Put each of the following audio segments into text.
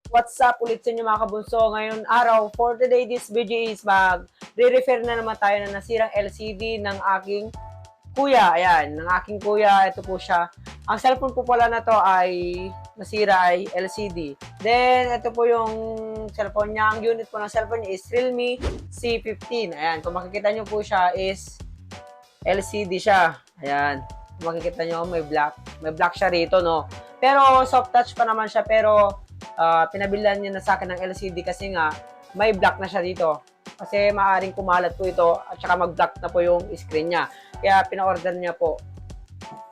What's up ulit sa inyo mga kabunso? Ngayon araw, for today, this video is re-refer na naman tayo na nasirang LCD ng aking kuya. Ayan, ng aking kuya, ito po siya. Ang cellphone po pala na to ay nasira ay LCD. Then, ito po yung cellphone niya. Ang unit po ng cellphone niya is Realme C15. Ayan, kung makikita nyo po siya is LCD siya. Ayan, kung makikita nyo, may black siya rito, no? Pero soft touch pa naman siya, pero pinabilhan niya na sa akin ng LCD kasi nga may black na siya dito. Kasi maaaring kumalat po ito at saka mag-black na po yung screen niya. Kaya pina-order niya po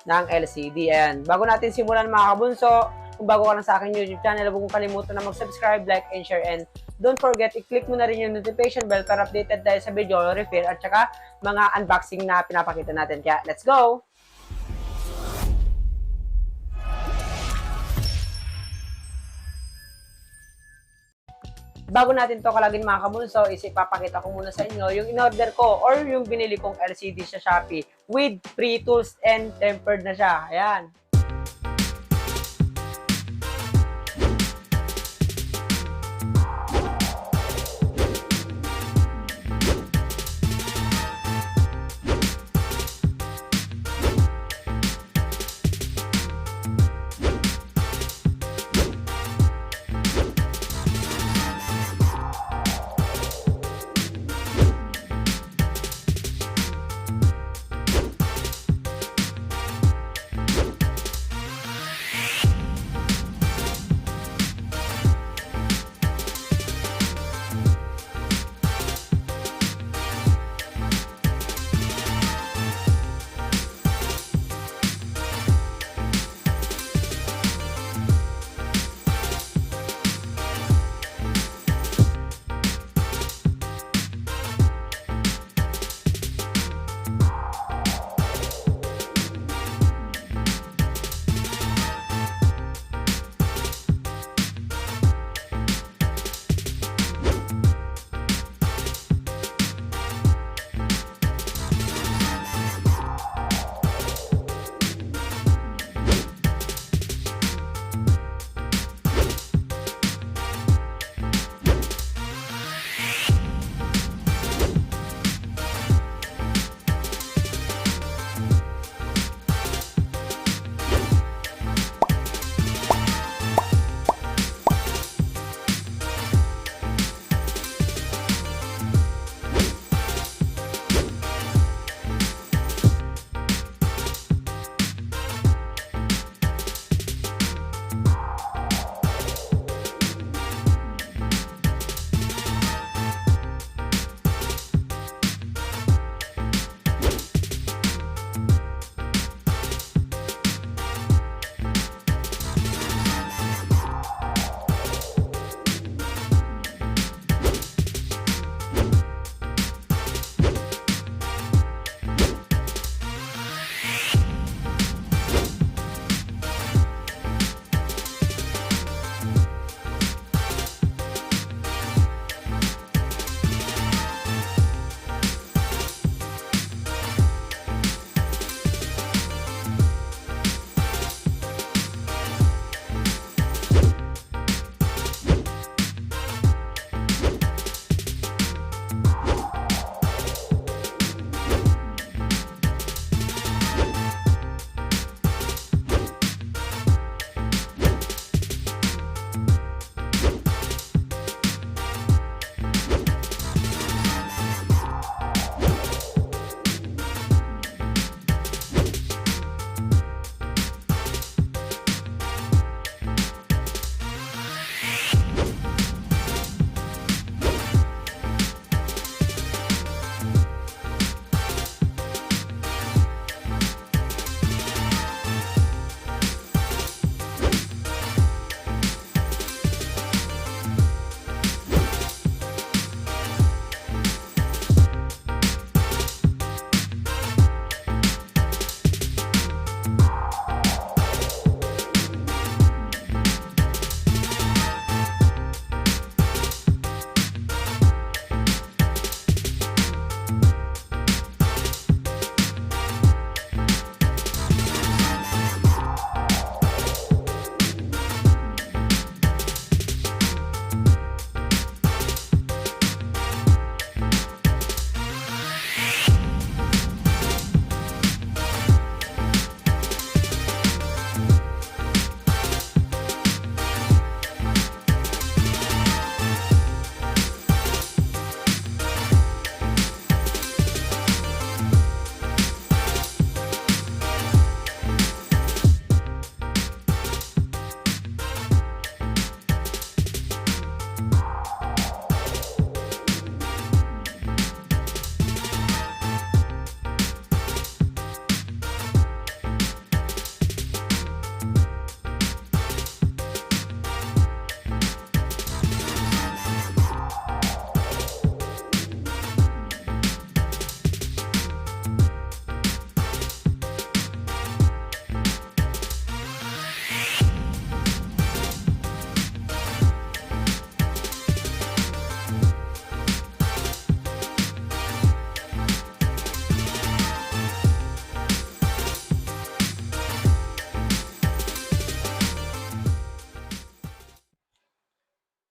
ng LCD. Ayan. Bago natin simulan mga kabunso, kung bago ka na sa akin YouTube channel, huwag mong kalimutan na mag-subscribe, like, and share. And don't forget, i-click mo na rin yung notification bell para updated tayo sa video, refill, at saka mga unboxing na pinapakita natin. Kaya, let's go! Bago natin to kalagin mga kabunso, is ipapakita ko muna sa inyo yung in-order ko or yung binili kong LCD sa Shopee with free tools and tempered na siya. Ayan.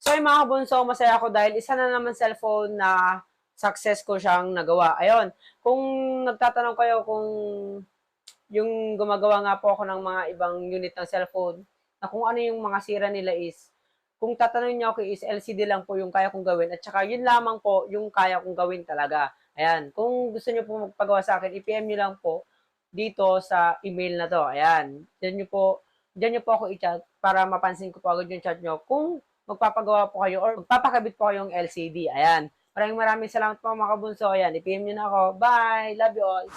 So yung mga kabunso, masaya ako dahil isa na naman cellphone na success ko siyang nagawa. Ayun, kung nagtatanong kayo kung yung gumagawa nga po ako ng mga ibang unit ng cellphone, na kung ano yung mga sira nila is, kung tatanungin niyo ako is LCD lang po yung kaya kong gawin at saka yun lamang po yung kaya kong gawin talaga. Ayan, kung gusto niyo po magpagawa sa akin, i-PM niyo lang po dito sa email na to. Ayan, diyan niyo po ako i-chat para mapansin ko po agad yung chat niyo kung magpapagawa po kayo or magpapakabit po kayong LCD. Ayan, maraming salamat po mga kabunso. Ayan, i-PM niyo na ako. Bye! Love you all!